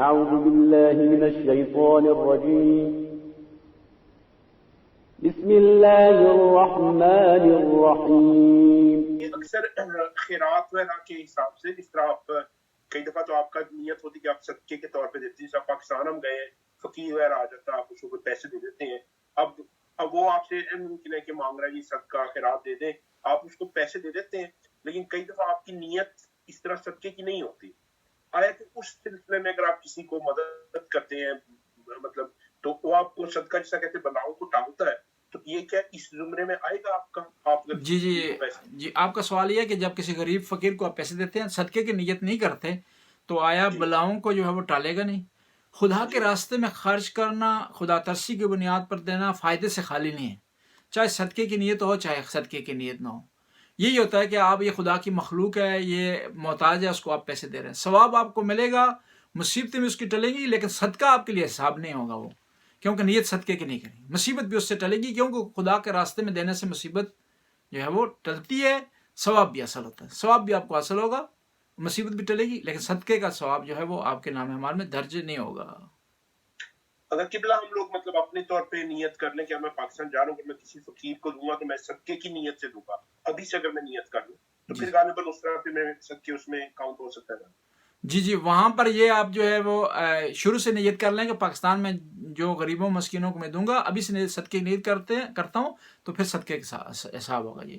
أعوذ بالله من الشيطان الرجيم بسم الله الرحمن الرحيم. اکثر خیرات وغیرہ کے حساب سے جس طرح آپ کئی دفعہ تو آپ کا نیت ہوتی کہ آپ صدقے کے طور پہ دیتے ہیں. جیسے پاکستان ہم گئے فقیر وغیرہ آ جاتا ہے آپ اس کو پیسے دے دیتے ہیں. اب وہ آپ سے ممکن ہے کہ مانگ رہا ہے جی صدقہ خیرات دے دیں, آپ اس کو پیسے دے دیتے ہیں, لیکن کئی دفعہ آپ کی نیت اس طرح صدقے کی نہیں ہوتی. آیا کہ اس سلسلے میں اگر آپ کسی کو مدد کرتے ہیں مطلب تو وہ آپ کو صدقہ جیسا کہتے ہیں بلاؤں کو ٹالتا ہے, تو یہ کیا اس زمرے میں آئے گا آپ کا؟ آپ جی آپ کا سوال یہ ہے کہ جب کسی غریب فقیر کو آپ پیسے دیتے ہیں صدقے کی نیت نہیں کرتے تو آیا بلاؤں کو جو ہے وہ ٹالے گا نہیں؟ خدا کے راستے میں خرچ کرنا, خدا ترسی کی بنیاد پر دینا فائدے سے خالی نہیں ہے, چاہے صدقے کی نیت ہو چاہے صدقے کی نیت نہ ہو. یہی ہوتا ہے کہ آپ یہ خدا کی مخلوق ہے, یہ محتاج ہے, اس کو آپ پیسے دے رہے ہیں, ثواب آپ کو ملے گا, مصیبتیں بھی اس کی ٹلیں گی, لیکن صدقہ آپ کے لیے حساب نہیں ہوگا وہ, کیونکہ نیت صدقے کی نہیں کریں. مصیبت بھی اس سے ٹلے گی کیونکہ خدا کے راستے میں دینے سے مصیبت جو ہے وہ ٹلتی ہے, ثواب بھی حاصل ہوتا ہے, ثواب بھی آپ کو حاصل ہوگا, مصیبت بھی ٹلے گی, لیکن صدقے کا ثواب جو ہے وہ آپ کے نام اعمال میں درج نہیں ہوگا. اگر قبلہ ہم لوگ مطلب اپنے طور پہ نیت کر لیں کہ میں پاکستان جا رہا ہوں, کہ میں کسی فقیر کو دوں گا تو میں صدقے کی نیت سے دوں گا, ابھی سے اگر میں نیت کر لوں تو پھر غالباً اس طرح پہ میں صدقے اس میں کاؤنٹ ہو سکتا ہے. جی وہاں پر یہ آپ جو ہے وہ شروع سے نیت کر لیں کہ پاکستان میں جو غریبوں مسکینوں کو میں دوں گا, ابھی سے صدقے کی نیت کرتا ہوں تو پھر صدقے کا حساب ہوگا. یہ